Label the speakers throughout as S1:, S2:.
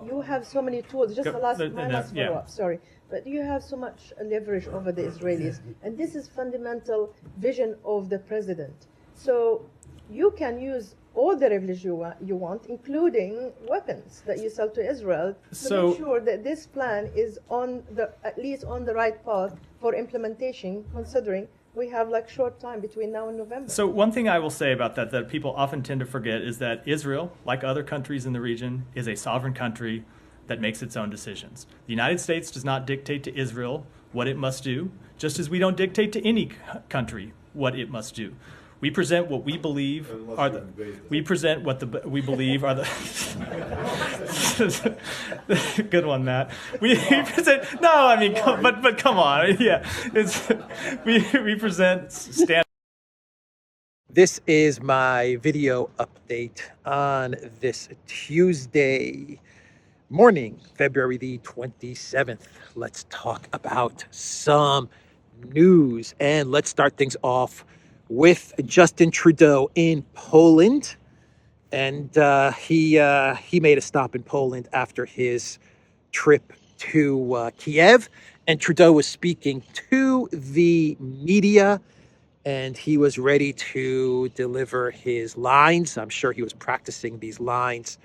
S1: you have so many tools. Just
S2: Go-
S1: the last,
S2: the-
S1: my
S2: the-
S1: last
S2: yeah.
S1: follow-up. Sorry, but you have so much leverage over the Israelis, and this is fundamental vision of the president. So you can use all the leverage you want, including weapons that you sell to Israel, to make sure that this plan is at least on the right path for implementation, considering we have like short time between now and November.
S2: So one thing I will say about that people often tend to forget is that Israel, like other countries in the region, is a sovereign country that makes its own decisions. The United States does not dictate to Israel what it must do, just as we don't dictate to any country what it must do. We present what we believe are the. We present what we believe are the. Good one, Matt. We present. No, I mean, but come on, yeah. We present stand.
S3: This is my video update on this Tuesday morning, February the 27th. Let's talk about some news, and let's start things off with Justin Trudeau in Poland. And he made a stop in Poland after his trip to Kiev. And Trudeau was speaking to the media, and he was ready to deliver his lines. I'm sure he was practicing these lines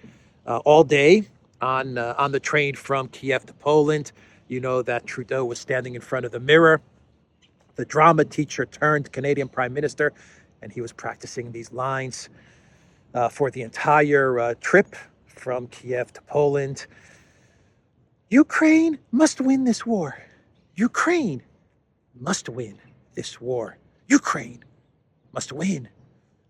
S3: all day on the train from Kiev to Poland. You know that Trudeau was standing in front of the mirror, the drama teacher turned Canadian Prime Minister, and he was practicing these lines for the entire trip from Kiev to Poland. Ukraine must win this war. Ukraine must win this war. Ukraine must win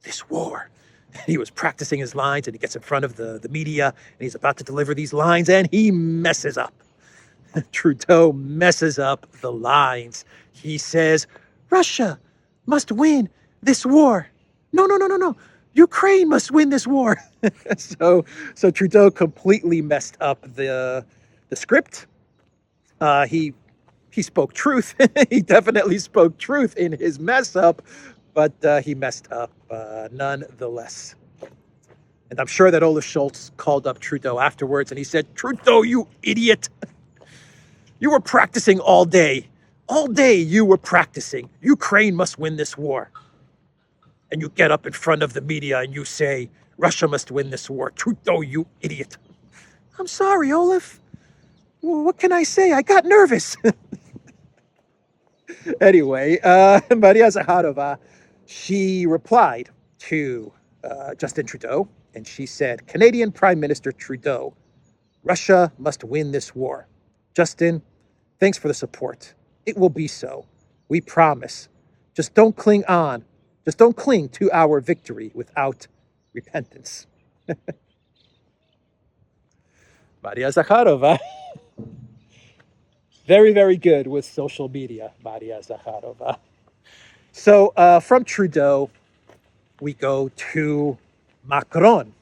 S3: this war. And he was practicing his lines, and he gets in front of the media, and he's about to deliver these lines, and he messes up. Trudeau messes up the lines. He says, Russia must win this war. No. Ukraine must win this war. So Trudeau completely messed up the script. He spoke truth. He definitely spoke truth in his mess up, but he messed up nonetheless. And I'm sure that Olaf Scholz called up Trudeau afterwards, and he said, Trudeau, you idiot. You were practicing all day. All day you were practicing. Ukraine must win this war. And you get up in front of the media and you say, Russia must win this war. Trudeau, you idiot. I'm sorry, Olaf. What can I say? I got nervous. Anyway, Maria Zakharova, she replied to Justin Trudeau, and she said, Canadian Prime Minister Trudeau, Russia must win this war. Justin, thanks for the support. It will be so. We promise. Just don't cling on. Just don't cling to our victory without repentance. Maria Zakharova. Very, very good with social media, Maria Zakharova. So from Trudeau, we go to Macron.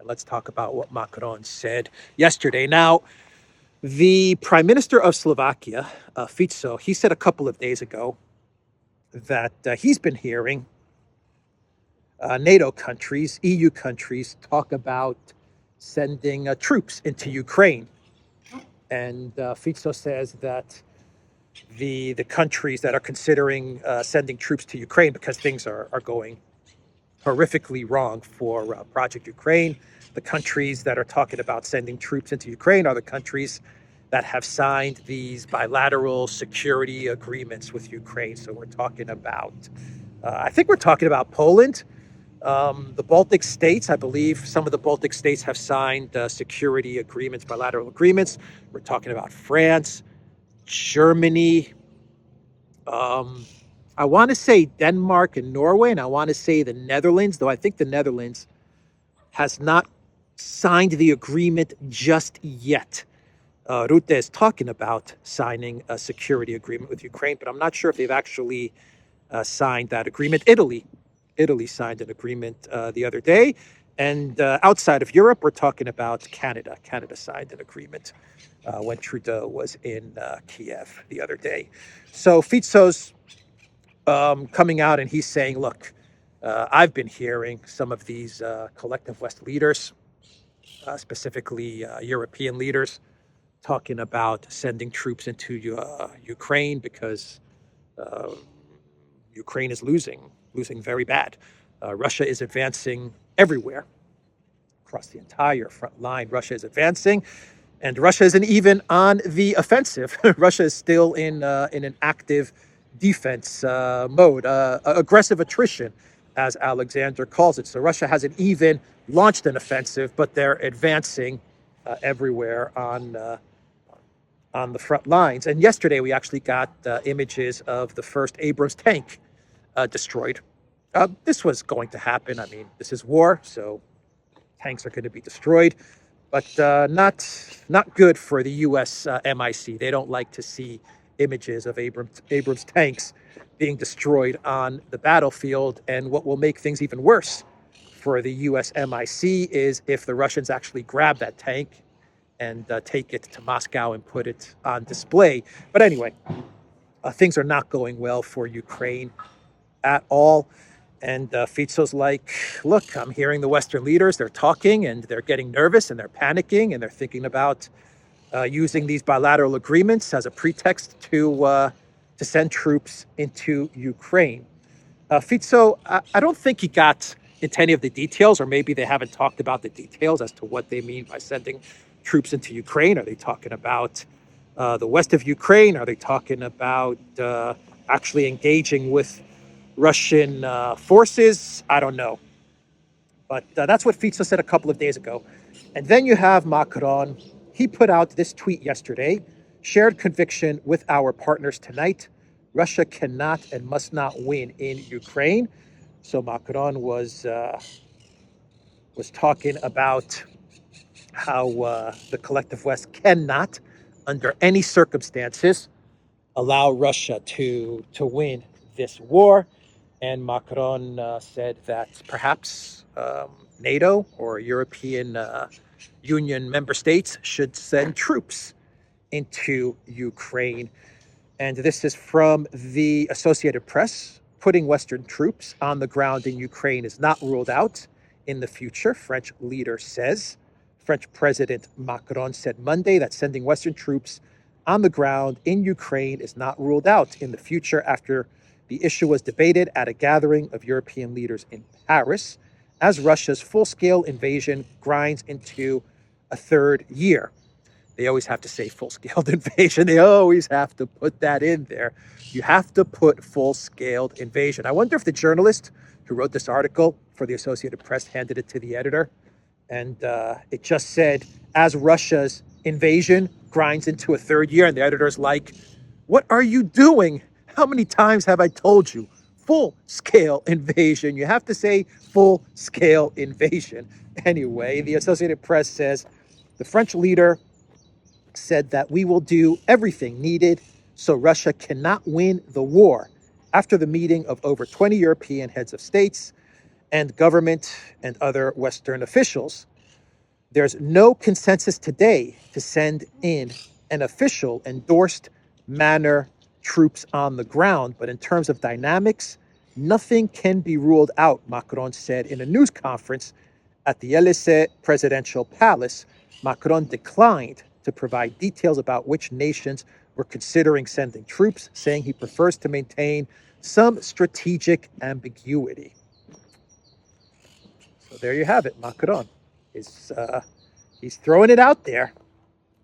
S3: And let's talk about what Macron said yesterday. Now, the Prime Minister of Slovakia, Fico, he said a couple of days ago that he's been hearing NATO countries, EU countries, talk about sending troops into Ukraine. And Fico says that the countries that are considering sending troops to Ukraine, because things are going horrifically wrong for Project Ukraine, the countries that are talking about sending troops into Ukraine are the countries that have signed these bilateral security agreements with Ukraine. So we're talking about, I think we're talking about Poland, the Baltic states. I believe some of the Baltic states have signed security agreements, bilateral agreements. We're talking about France, Germany, I want to say Denmark and Norway, and I want to say the Netherlands, though I think the Netherlands has not signed the agreement just yet. Rutte is talking about signing a security agreement with Ukraine, but I'm not sure if they've actually signed that agreement. Italy signed an agreement the other day. And outside of Europe, we're talking about Canada. Canada signed an agreement when Trudeau was in Kiev the other day. So Fico's coming out and he's saying, look, I've been hearing some of these collective West leaders specifically European leaders, talking about sending troops into Ukraine because Ukraine is losing very bad. Russia is advancing everywhere across the entire front line. Russia is advancing, and Russia isn't even on the offensive. Russia is still in an active defense mode, aggressive attrition, as Alexander calls it. So Russia hasn't even launched an offensive, but they're advancing everywhere on the front lines. And yesterday we actually got images of the first Abrams tank destroyed. This was going to happen. I mean, this is war, so tanks are going to be destroyed, but not good for the U.S. MIC. They don't like to see images of Abrams tanks being destroyed on the battlefield. And what will make things even worse for the U.S. MIC is if the Russians actually grab that tank and take it to Moscow and put it on display. But anyway, things are not going well for Ukraine at all. And Fico's like, look, I'm hearing the Western leaders, they're talking and they're getting nervous and they're panicking and they're thinking about using these bilateral agreements as a pretext to send troops into Ukraine. Fico, I don't think he got into any of the details, or maybe they haven't talked about the details as to what they mean by sending troops into Ukraine. Are they talking about the west of Ukraine? Are they talking about actually engaging with Russian forces? I don't know. But that's what Fico said a couple of days ago. And then you have Macron. He put out this tweet yesterday: shared conviction with our partners tonight. Russia cannot and must not win in Ukraine. So Macron was talking about how the collective West cannot, under any circumstances, allow Russia to win this war. And Macron said that perhaps NATO or European Union member states should send troops into Ukraine. And this is from the Associated Press. Putting Western troops on the ground in Ukraine is not ruled out in the future, French leader says. French President Macron said Monday that sending Western troops on the ground in Ukraine is not ruled out in the future after the issue was debated at a gathering of European leaders in Paris as Russia's full-scale invasion grinds into a third year. They always have to say full-scale invasion. They always have to put that in there. You have to put full-scale invasion. I wonder if the journalist who wrote this article for the Associated Press handed it to the editor, and it just said, as Russia's invasion grinds into a third year, and the editor's like, what are you doing? How many times have I told you? Full-scale invasion. You have to say full-scale invasion. Anyway, the Associated Press says the French leader said that we will do everything needed so Russia cannot win the war after the meeting of over 20 European heads of states and government and other Western officials. There's no consensus today to send in an official endorsed manner troops on the ground, but in terms of dynamics, nothing can be ruled out, Macron said in a news conference at the Élysée presidential palace. Macron declined to provide details about which nations were considering sending troops, saying he prefers to maintain some strategic ambiguity. So there you have it. Macron is he's throwing it out there.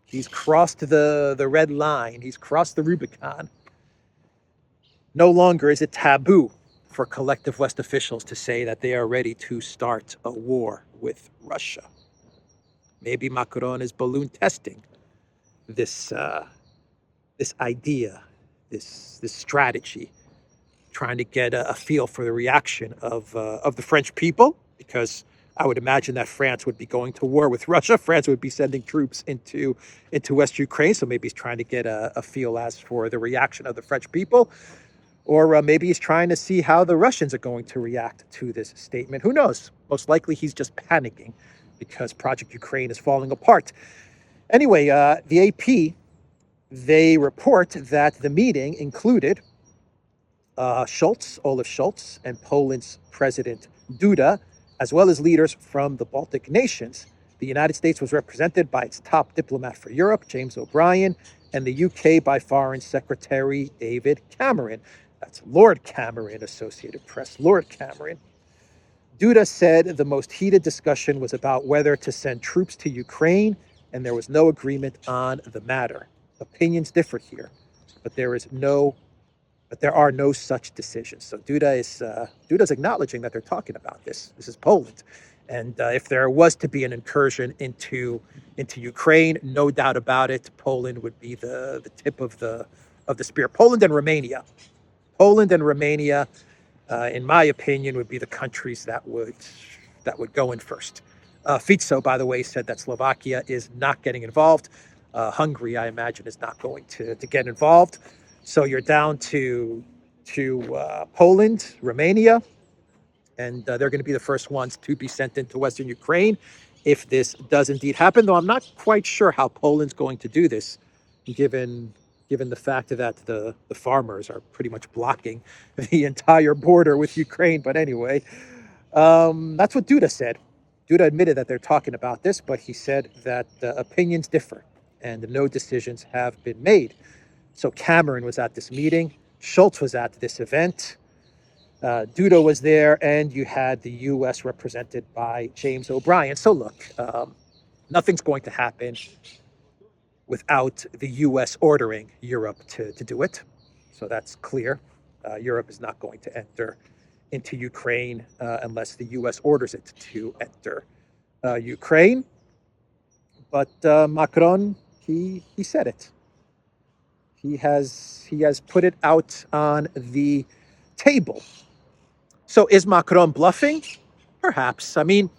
S3: He's crossed the red line. He's crossed the Rubicon. No longer is it taboo for collective West officials to say that they are ready to start a war with Russia. Maybe Macron is balloon testing this idea, this strategy, trying to get a feel for the reaction of the French people, because I would imagine that France would be going to war with Russia. France would be sending troops into West Ukraine, so maybe he's trying to get a feel as for the reaction of the French people. Or maybe he's trying to see how the Russians are going to react to this statement. Who knows? Most likely he's just panicking because Project Ukraine is falling apart. Anyway, the AP, they report that the meeting included Olaf Scholz, and Poland's President Duda, as well as leaders from the Baltic nations. The United States was represented by its top diplomat for Europe, James O'Brien, and the UK by Foreign Secretary David Cameron. That's Lord Cameron, Associated Press, Lord Cameron. Duda said the most heated discussion was about whether to send troops to Ukraine, and there was no agreement on the matter. Opinions differ here, but there are no such decisions. So Duda's acknowledging that they're talking about this. This is Poland, and if there was to be an incursion into Ukraine, no doubt about it, Poland would be the tip of the spear. Poland and Romania, in my opinion, would be the countries that would go in first. Fico, by the way, said that Slovakia is not getting involved. Hungary, I imagine, is not going to get involved. So you're down to Poland, Romania, and they're going to be the first ones to be sent into Western Ukraine if this does indeed happen. Though I'm not quite sure how Poland's going to do this, given the fact that the farmers are pretty much blocking the entire border with Ukraine. But anyway, that's what Duda said. Duda admitted that they're talking about this, but he said that opinions differ and no decisions have been made. So Cameron was at this meeting. Schultz was at this event. Duda was there, and you had the U.S. represented by James O'Brien. So look, nothing's going to happen without the U.S. ordering Europe to do it. So that's clear. Europe is not going to enter into Ukraine unless the U.S. orders it to enter Ukraine. But Macron, he said it. He has put it out on the table. So is Macron bluffing? Perhaps. I mean,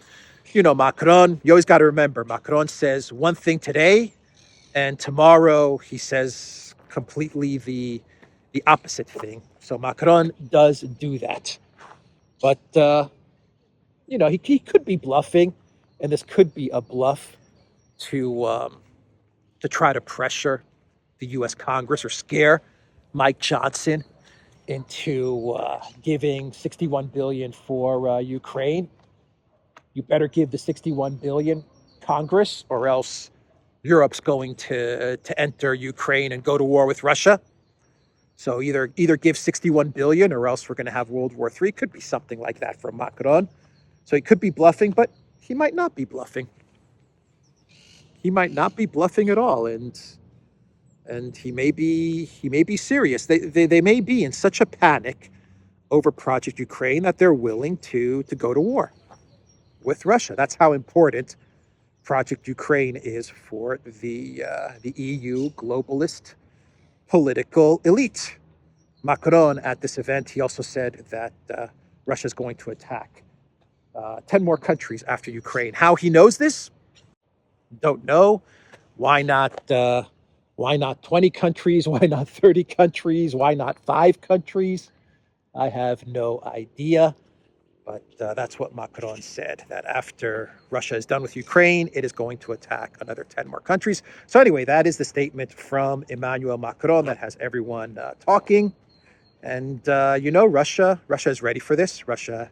S3: Macron, you always got to remember, Macron says one thing today, and tomorrow he says completely the opposite thing. So Macron does do that. But, he could be bluffing, and this could be a bluff to try to pressure the U.S. Congress or scare Mike Johnson into giving $61 billion for Ukraine. You better give the $61 billion, Congress, or else Europe's going to enter Ukraine and go to war with Russia. So either give $61 billion or else we're going to have World War III. Could be something like that from Macron. So he could be bluffing, but he might not be bluffing. He might not be bluffing at all, and he may be serious. They may be in such a panic over Project Ukraine that they're willing to go to war with Russia. That's how important Project Ukraine is for the EU globalist political elite. Macron at this event, he also said that Russia is going to attack 10 more countries after Ukraine. How he knows this? Don't know. Why not 20 countries? Why not 30 countries? Why not 5 countries? I have no idea. But that's what Macron said, that after Russia is done with Ukraine, it is going to attack another 10 more countries. So anyway, that is the statement from Emmanuel Macron that has everyone talking. And, Russia is ready for this. Russia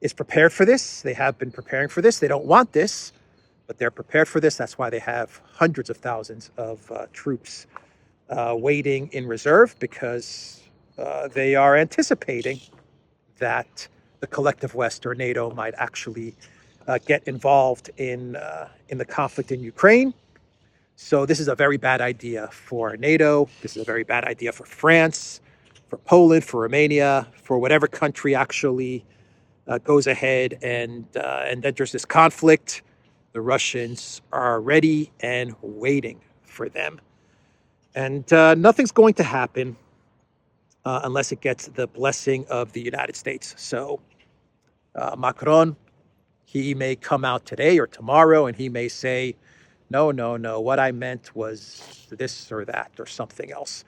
S3: is prepared for this. They have been preparing for this. They don't want this, but they're prepared for this. That's why they have hundreds of thousands of troops waiting in reserve, because they are anticipating that the collective West or NATO might actually get involved in the conflict in Ukraine. So this is a very bad idea for NATO. This is a very bad idea for France, for Poland, for Romania, for whatever country actually goes ahead and enters this conflict. The Russians are ready and waiting for them. And nothing's going to happen unless it gets the blessing of the United States. So Macron, he may come out today or tomorrow and he may say, no, what I meant was this or that or something else.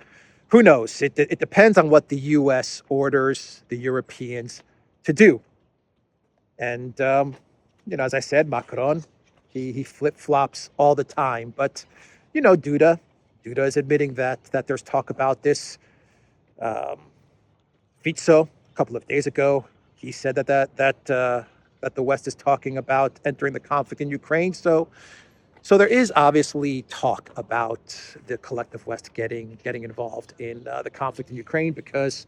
S3: Who knows? It depends on what the U.S. orders the Europeans to do. And, as I said, Macron, he flip-flops all the time. But, Duda is admitting that there's talk about this. Fico, a couple of days ago, he said that that the West is talking about entering the conflict in Ukraine. So there is obviously talk about the collective West getting involved in the conflict in Ukraine, because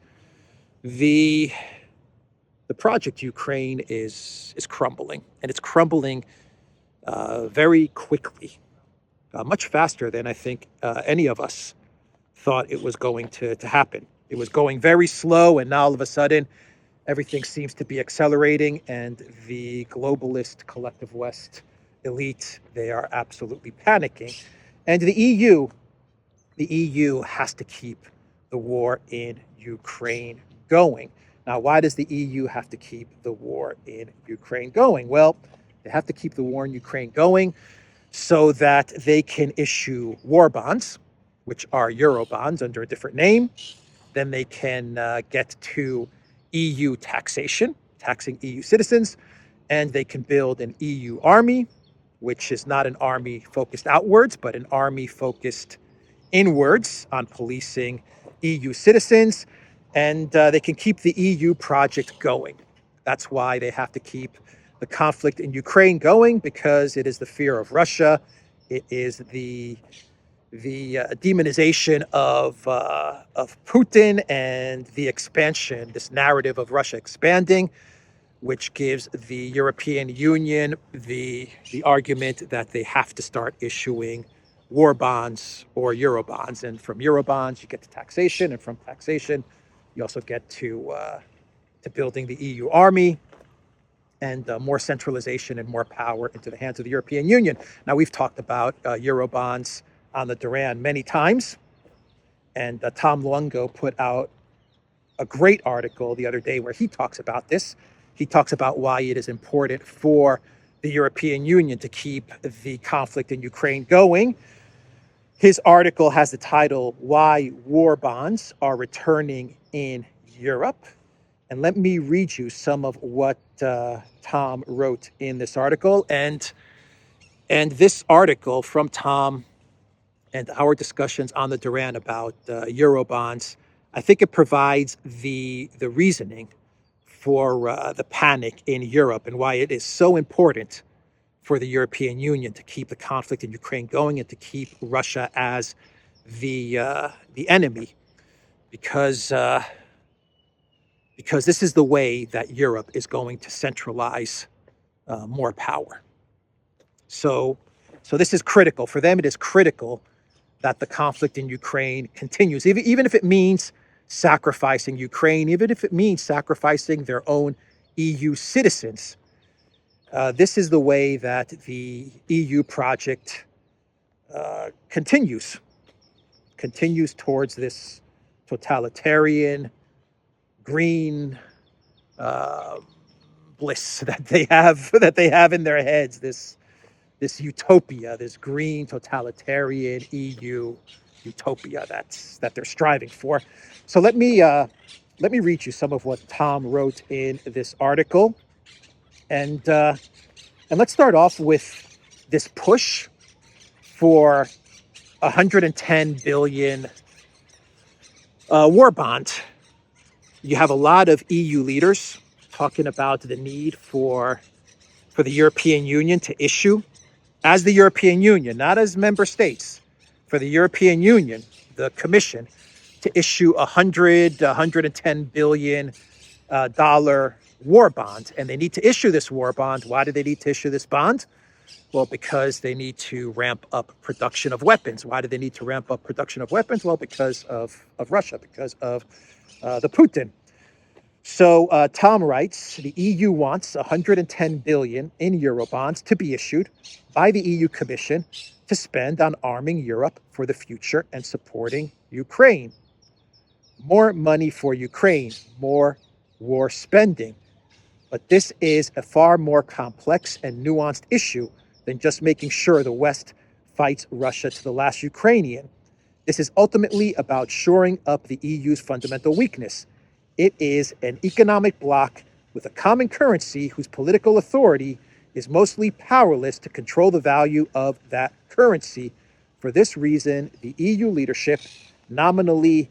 S3: the project Ukraine is crumbling, and it's crumbling very quickly, much faster than I think any of us thought it was going to happen. It was going very slow, and now all of a sudden everything seems to be accelerating, and the globalist collective West elite, they are absolutely panicking. And the EU has to keep the war in Ukraine going. Now, why does the EU have to keep the war in Ukraine going? Well, they have to keep the war in Ukraine going so that they can issue war bonds, which are Eurobonds under a different name. Then they can get to EU taxation, taxing EU citizens, and they can build an EU army, which is not an army focused outwards, but an army focused inwards on policing EU citizens. And they can keep the EU project going. That's why they have to keep the conflict in Ukraine going, because it is the fear of Russia. It is the demonization of Putin and the expansion, this narrative of Russia expanding, which gives the European Union the argument that they have to start issuing war bonds or Eurobonds. And from Eurobonds, you get to taxation, and from taxation, you also get to building the EU army and more centralization and more power into the hands of the European Union. Now, we've talked about Eurobonds on the Duran many times, and Tom Lungo put out a great article the other day where he talks about this. He talks about why it is important for the European Union to keep the conflict in Ukraine going. His article has the title, Why War Bonds Are Returning in Europe. And let me read you some of what Tom wrote in this article. And this article from Tom and our discussions on the Duran about Eurobonds, I think it provides the reasoning for the panic in Europe and why it is so important for the European Union to keep the conflict in Ukraine going and to keep Russia as the enemy, because this is the way that Europe is going to centralize more power. So this is critical for them. It is critical that the conflict in Ukraine continues, even if it means sacrificing Ukraine, even if it means sacrificing their own EU citizens. This is the way that the EU project continues towards this totalitarian green bliss that they have in their heads. This utopia, this green totalitarian EU utopia that they're striving for. So let me read you some of what Tom wrote in this article. And let's start off with this push for 110 billion war bond. You have a lot of EU leaders talking about the need for the European Union to issue, as the European Union, not as member states, for the European Union, the Commission, to issue 110 billion dollar war bond. And they need to issue this war bond. Why do they need to issue this bond? Well, because they need to ramp up production of weapons. Why do they need to ramp up production of weapons? Well, because of Russia, because of the Putin. So Tom writes, the EU wants 110 billion in Eurobonds to be issued by the EU Commission to spend on arming Europe for the future and supporting Ukraine. More money for Ukraine, more war spending. But this is a far more complex and nuanced issue than just making sure the West fights Russia to the last Ukrainian. This is ultimately about shoring up the EU's fundamental weakness. It is an economic bloc with a common currency whose political authority is mostly powerless to control the value of that currency. For this reason, the EU leadership, nominally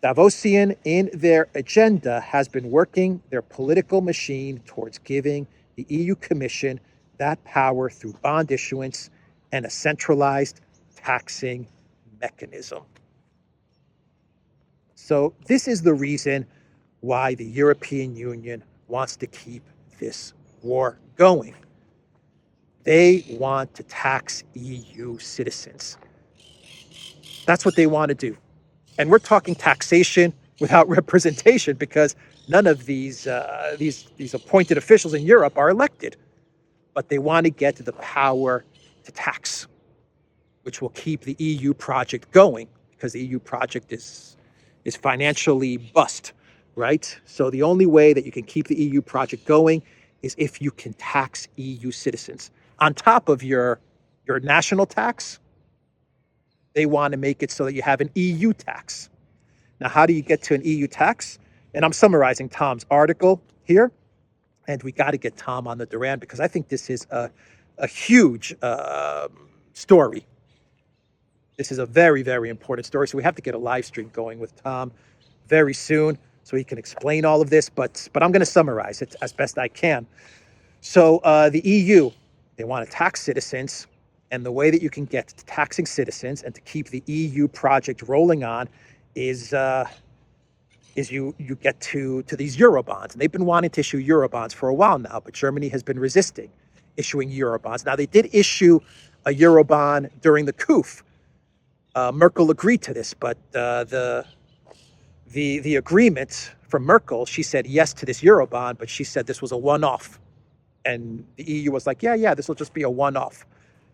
S3: Davosian in their agenda, has been working their political machine towards giving the EU Commission that power through bond issuance and a centralized taxing mechanism. So this is the reason why the European Union wants to keep this war going. They want to tax EU citizens. That's what they want to do. And we're talking taxation without representation, because none of these appointed officials in Europe are elected. But they want to get to the power to tax, which will keep the EU project going, because the EU project is financially bust, right? So the only way that you can keep the EU project going is if you can tax EU citizens. On top of your national tax, they want to make it so that you have an EU tax. Now, how do you get to an EU tax? And I'm summarizing Tom's article here. And we got to get Tom on the Duran, because I think this is a huge story. This is a very, very important story. So we have to get a live stream going with Tom very soon so he can explain all of this. But I'm going to summarize it as best I can. So the EU, they want to tax citizens. And the way that you can get to taxing citizens and to keep the EU project rolling on is you get to these Eurobonds. And they've been wanting to issue Eurobonds for a while now, but Germany has been resisting issuing Eurobonds. Now, they did issue a Eurobond during the coup. Merkel agreed to this, but the agreement from Merkel, she said yes to this Eurobond, but she said this was a one-off. And the EU was like, yeah, this will just be a one-off.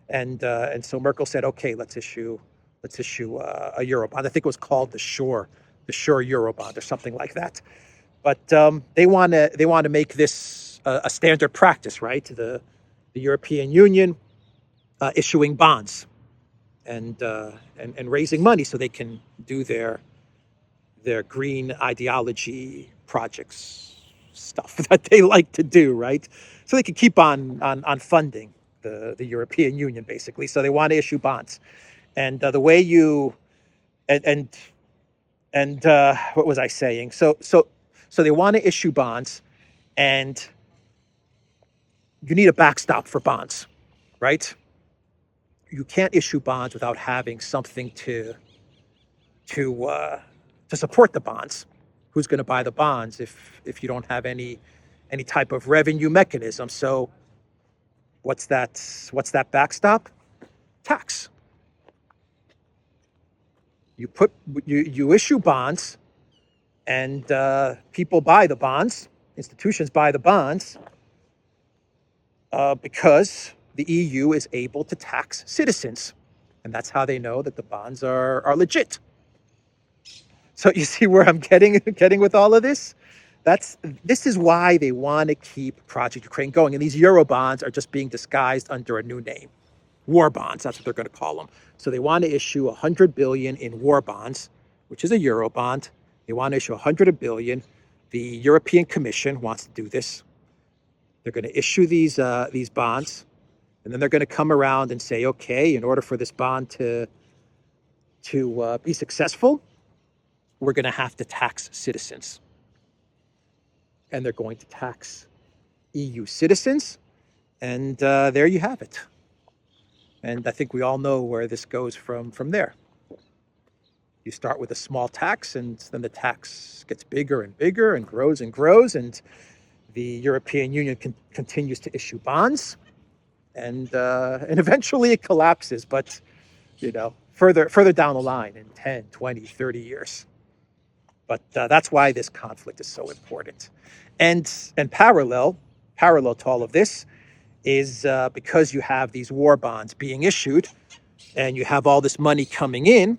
S3: And so Merkel said, okay, let's issue a Eurobond. I think it was called the Shore Eurobond or something like that. But they want to make this a standard practice, right? The European Union issuing bonds and raising money so they can do their green ideology projects stuff that they like to do, right? So they can keep on funding the European Union, basically. So they want to issue bonds, and the way you and what was I saying? So they want to issue bonds, and you need a backstop for bonds, right? You can't issue bonds without having something to support the bonds. Who's going to buy the bonds if you don't have any type of revenue mechanism? So what's that backstop? Tax. You issue bonds, and people buy the bonds, institutions buy the bonds, because the EU is able to tax citizens, and that's how they know that the bonds are legit. So you see where I'm getting with all of this? This is why they want to keep Project Ukraine going, and these Eurobonds are just being disguised under a new name. War bonds, that's what they're going to call them. So they want to issue 100 billion in war bonds, which is a Eurobond. They want to issue 100 billion. The European Commission wants to do this. They're going to issue these bonds, and then they're going to come around and say, okay, in order for this bond to be successful, we're going to have to tax citizens. And they're going to tax EU citizens, and there you have it. And I think we all know where this goes from there. You start with a small tax, and then the tax gets bigger and bigger and grows, and the European Union continues to issue bonds, and eventually it collapses, but further down the line in 10, 20, 30 years. But that's why this conflict is so important. And parallel to all of this is because you have these war bonds being issued, and you have all this money coming in,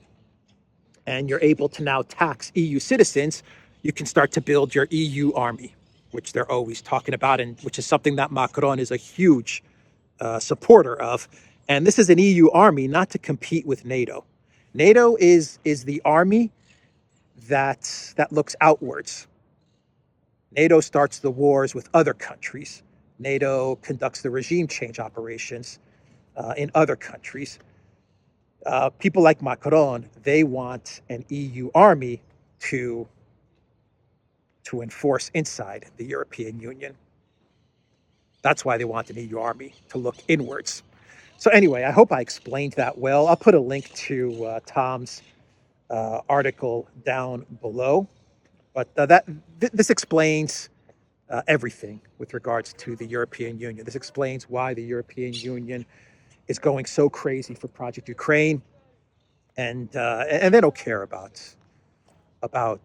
S3: and you're able to now tax EU citizens, you can start to build your EU army, which they're always talking about, and which is something that Macron is a huge supporter of. And this is an EU army not to compete with NATO. NATO is the army that looks outwards. NATO starts the wars with other countries. NATO conducts the regime change operations in other countries. People like Macron, they want an EU army to enforce inside the European Union. That's why they want an EU army, to look inwards. So anyway, I hope I explained that well. I'll put a link to Tom's article down below. But this explains everything with regards to the European Union. This explains why the European Union is going so crazy for Project Ukraine, and they don't care about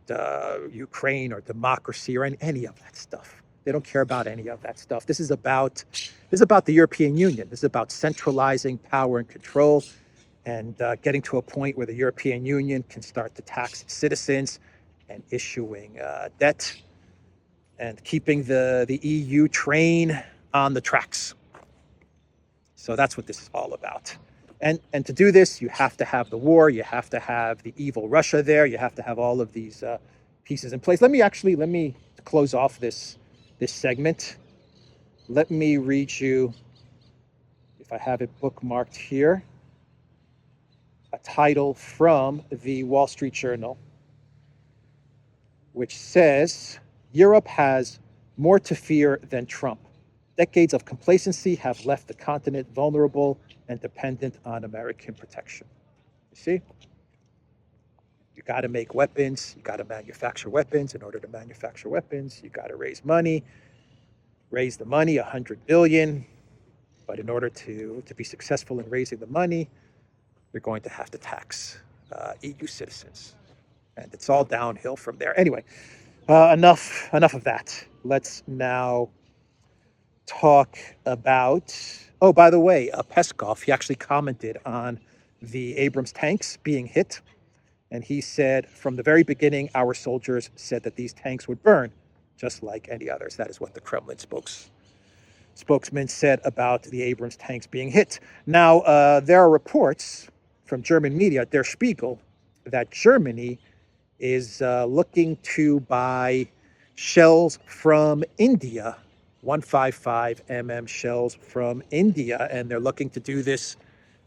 S3: Ukraine or democracy or any of that stuff. They don't care about any of that stuff. This is about the European Union. This is about centralizing power and control, and getting to a point where the European Union can start to tax its citizens and issuing debt and keeping the EU train on the tracks. So that's what this is all about. And to do this, you have to have the war. You have to have the evil Russia there. You have to have all of these pieces in place. Let me close off this segment. Let me read you, if I have it bookmarked here, a title from the Wall Street Journal, which says, Europe has more to fear than Trump. Decades of complacency have left the continent vulnerable and dependent on American protection. You see? You got to make weapons. You got to manufacture weapons. In order to manufacture weapons, you got to raise money. Raise the money, $100 billion. But in order to be successful in raising the money, you're going to have to tax EU citizens. And it's all downhill from there. Anyway, enough of that. Let's now talk about, oh, by the way, Peskov, he actually commented on the Abrams tanks being hit. And he said, from the very beginning, our soldiers said that these tanks would burn, just like any others. That is what the Kremlin spokesman said about the Abrams tanks being hit. Now, there are reports from German media, Der Spiegel, that Germany is looking to buy shells from India, 155 shells from India, and they're looking to do this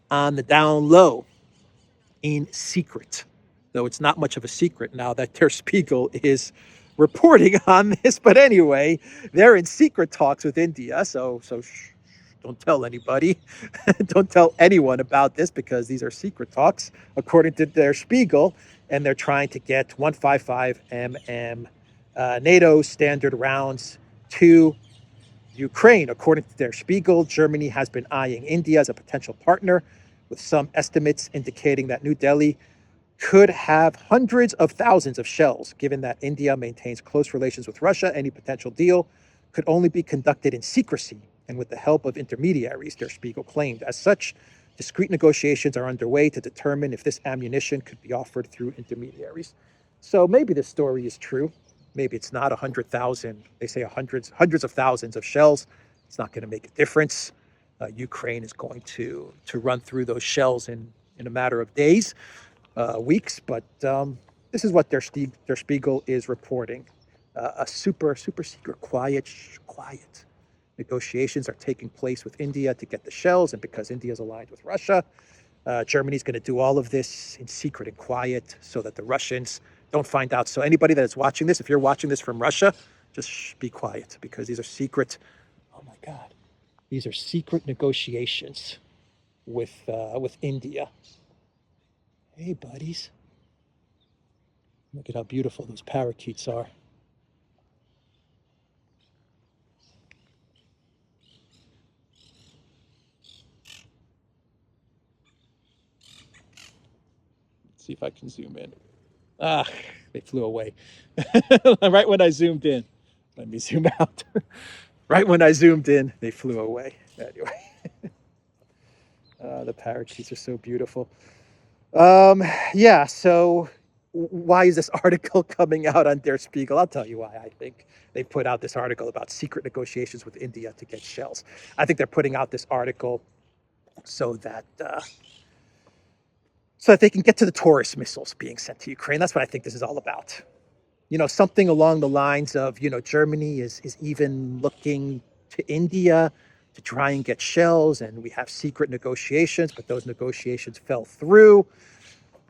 S3: on the down low, in secret. Though it's not much of a secret now that Der Spiegel is reporting on this. But anyway, they're in secret talks with India, so don't tell anybody. Don't tell anyone about this, because these are secret talks, according to Der Spiegel, and they're trying to get 155 NATO standard rounds to Ukraine. According to Der Spiegel, Germany has been eyeing India as a potential partner, with some estimates indicating that New Delhi could have hundreds of thousands of shells. Given that India maintains close relations with Russia, any potential deal could only be conducted in secrecy and with the help of intermediaries, Der Spiegel claimed. As such, discrete negotiations are underway to determine if this ammunition could be offered through intermediaries. So maybe this story is true. Maybe it's not 100,000. They say hundreds of thousands of shells. It's not going to make a difference. Ukraine is going to run through those shells in a matter of days. Weeks, but this is what Der Spiegel is reporting. A super secret, quiet negotiations are taking place with India to get the shells, and because India is aligned with Russia, Germany's going to do all of this in secret and quiet so that the Russians don't find out. So anybody that is watching this, if you're watching this from Russia, just be quiet, because these are secret. Oh my God, these are secret negotiations with India. Hey, buddies. Look at how beautiful those parakeets are. Let's see if I can zoom in. Ah, they flew away. Right when I zoomed in. Let me zoom out. Right when I zoomed in, they flew away. Anyway. The parakeets are so beautiful. So why is this article coming out on Der Spiegel? I'll tell you why. I think they put out this article about secret negotiations with India to get shells. I think they're putting out this article so that they can get to the Taurus missiles being sent to Ukraine. That's what I think this is all about. Something along the lines of, Germany is even looking to India to try and get shells, and we have secret negotiations, but those negotiations fell through.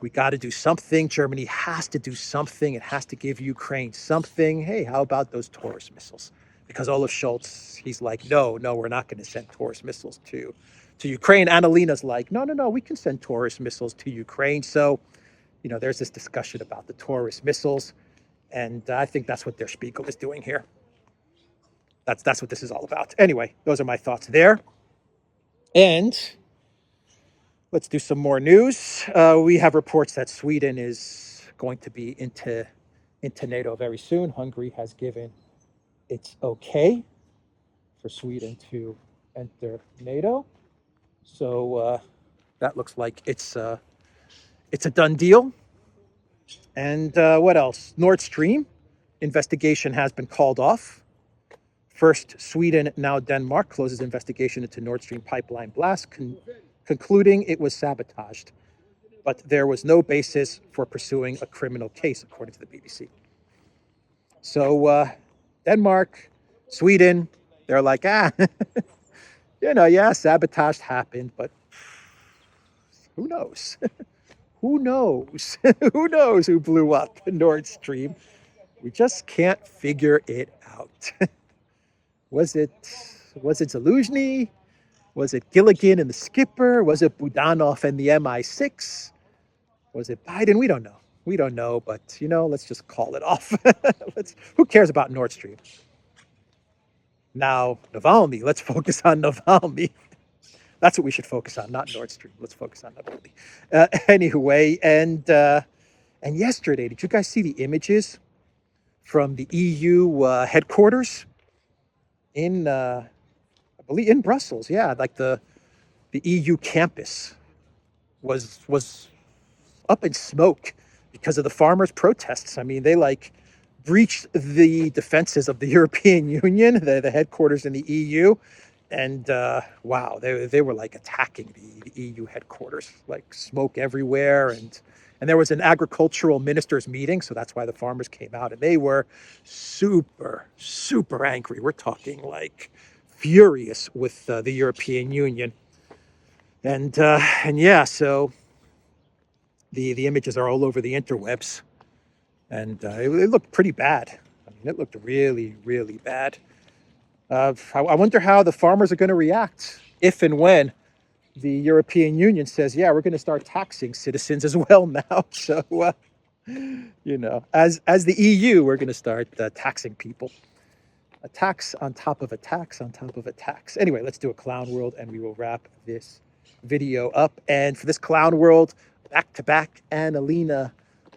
S3: We got to do something. Germany has to do something. It has to give Ukraine something. Hey, how about those Taurus missiles? because Olaf Scholz, he's like, no, we're not going to send Taurus missiles to Ukraine. Annalina's like, no, we can send Taurus missiles to Ukraine. So, there's this discussion about the Taurus missiles, and I think that's what Der Spiegel is doing here. That's what this is all about. Anyway, those are my thoughts there. And let's do some more news. We have reports that Sweden is going to be into NATO very soon. Hungary has given its okay for Sweden to enter NATO. So that looks like it's a done deal. And what else? Nord Stream investigation has been called off. First, Sweden, now Denmark, closes investigation into Nord Stream pipeline blast, concluding it was sabotaged. But there was no basis for pursuing a criminal case, according to the BBC. So Denmark, Sweden, they're like, sabotage happened, but who knows? Who knows? Who knows who blew up Nord Stream? We just can't figure it out. Was it Zaluzhny? Was it Gilligan and the skipper? Was it Budanov and the MI6? Was it Biden? We don't know. We don't know, but let's just call it off. Who cares about Nord Stream? Now, Navalny, let's focus on Navalny. That's what we should focus on, not Nord Stream. Let's focus on Navalny. Anyway, and yesterday, did you guys see the images from the EU headquarters in, I believe, in Brussels? Yeah, like the EU campus was up in smoke because of the farmers' protests. I mean, they breached the defenses of the European Union, the headquarters in the EU. And wow, they were attacking the EU headquarters, smoke everywhere. And there was an agricultural ministers meeting. So that's why the farmers came out, and they were super, super angry. We're talking furious with the European Union. And yeah, so the images are all over the interwebs. And it looked pretty bad. I mean, it looked really, really bad. I wonder how the farmers are going to react if and when the European Union says, yeah, we're going to start taxing citizens as well now. So, as the EU, we're going to start taxing people. A tax on top of a tax on top of a tax. Anyway, let's do a clown world and we will wrap this video up. And for this clown world, back-to-back Annalina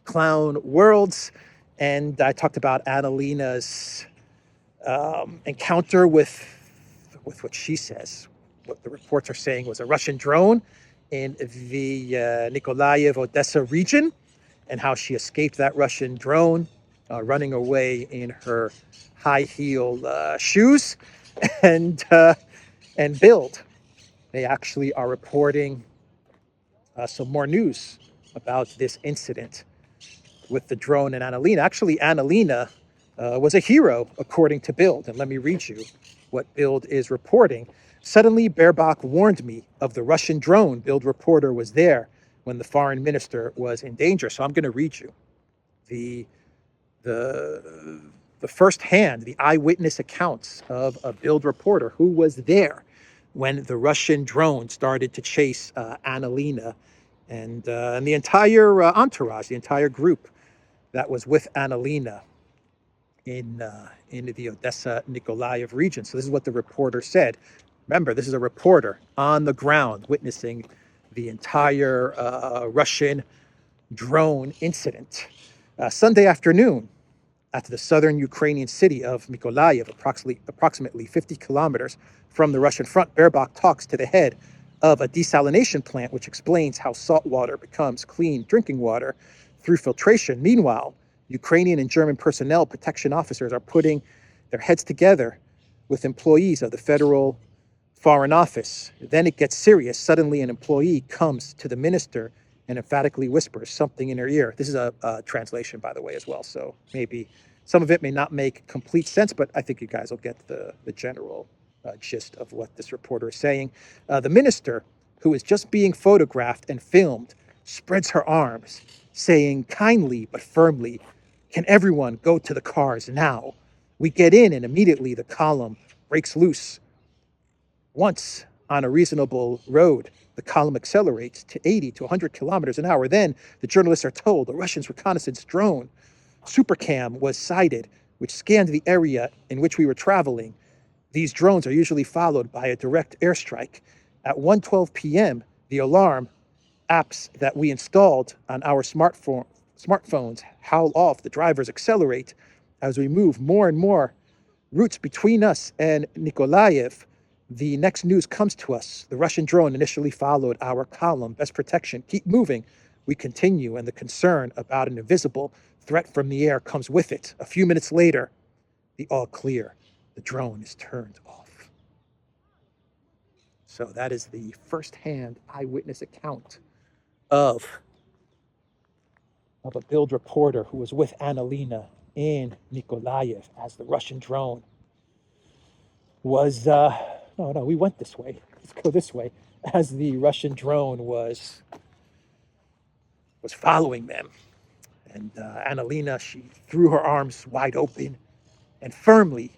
S3: clown worlds. And I talked about Annalina's encounter with what she says, what the reports are saying was a Russian drone in the Nikolaev Odessa region, and how she escaped that Russian drone, running away in her high-heel shoes, and Bild. They actually are reporting some more news about this incident with the drone and Annalina. Actually, Annalina was a hero, according to Bild. And let me read you what Bild is reporting. Suddenly, Baerbock warned me of the Russian drone. Bild reporter was there when the foreign minister was in danger. So I'm going to read you the firsthand, the eyewitness accounts of a Bild reporter who was there when the Russian drone started to chase Annalina and the entire entourage, the entire group that was with Annalina in the Odessa Nikolaev region. So this is what the reporter said. Remember, this is a reporter on the ground witnessing the entire Russian drone incident. Sunday afternoon, at the southern Ukrainian city of Mykolaiv, approximately 50 kilometers from the Russian front, Baerbock talks to the head of a desalination plant, which explains how salt water becomes clean drinking water through filtration. Meanwhile, Ukrainian and German personnel protection officers are putting their heads together with employees of the Federal Foreign Office. Then it gets serious. Suddenly, an employee comes to the minister and emphatically whispers something in her ear. This is a translation, by the way, as well. So maybe some of it may not make complete sense, but I think you guys will get the general gist of what this reporter is saying. The minister, who is just being photographed and filmed, spreads her arms, saying kindly but firmly, "Can everyone go to the cars now?" We get in, and immediately the column breaks loose. Once on a reasonable road, the column accelerates to 80 to 100 kilometers an hour. Then the journalists are told the Russians' reconnaissance drone, Supercam, was sighted, which scanned the area in which we were traveling. These drones are usually followed by a direct airstrike. At 1:12 p.m., the alarm apps that we installed on our smartphones howl off. The drivers accelerate as we move more and more routes between us and Nikolaev. The next news comes to us. The Russian drone initially followed our column. Best protection. Keep moving. We continue, and the concern about an invisible threat from the air comes with it. A few minutes later, the all clear. The drone is turned off. So that is the first-hand eyewitness account of a Bild reporter who was with Annalena in Nikolaev as the Russian drone was, we went this way. Let's go this way. As the Russian drone was following them. And Annalena, she threw her arms wide open and firmly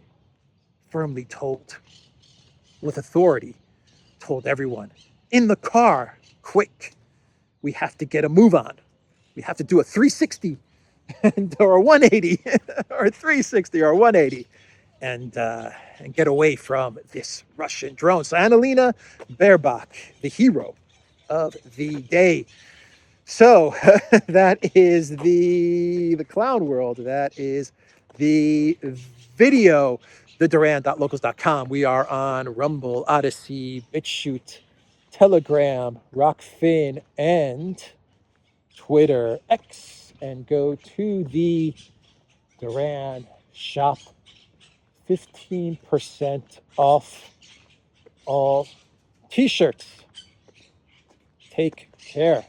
S3: told, with authority, told everyone, in the car, quick, we have to get a move on. We have to do a 360 or a 180 or a 360 or a 180 and get away from this Russian drone. So Annalena Baerbock, the hero of the day. So that is the clown world. That is the video, the Duran.locals.com. We are on Rumble, ODYSEE, BitChute, Telegram, Rockfin, and Twitter, X, and go to the Duran shop. 15% off all t-shirts. Take care.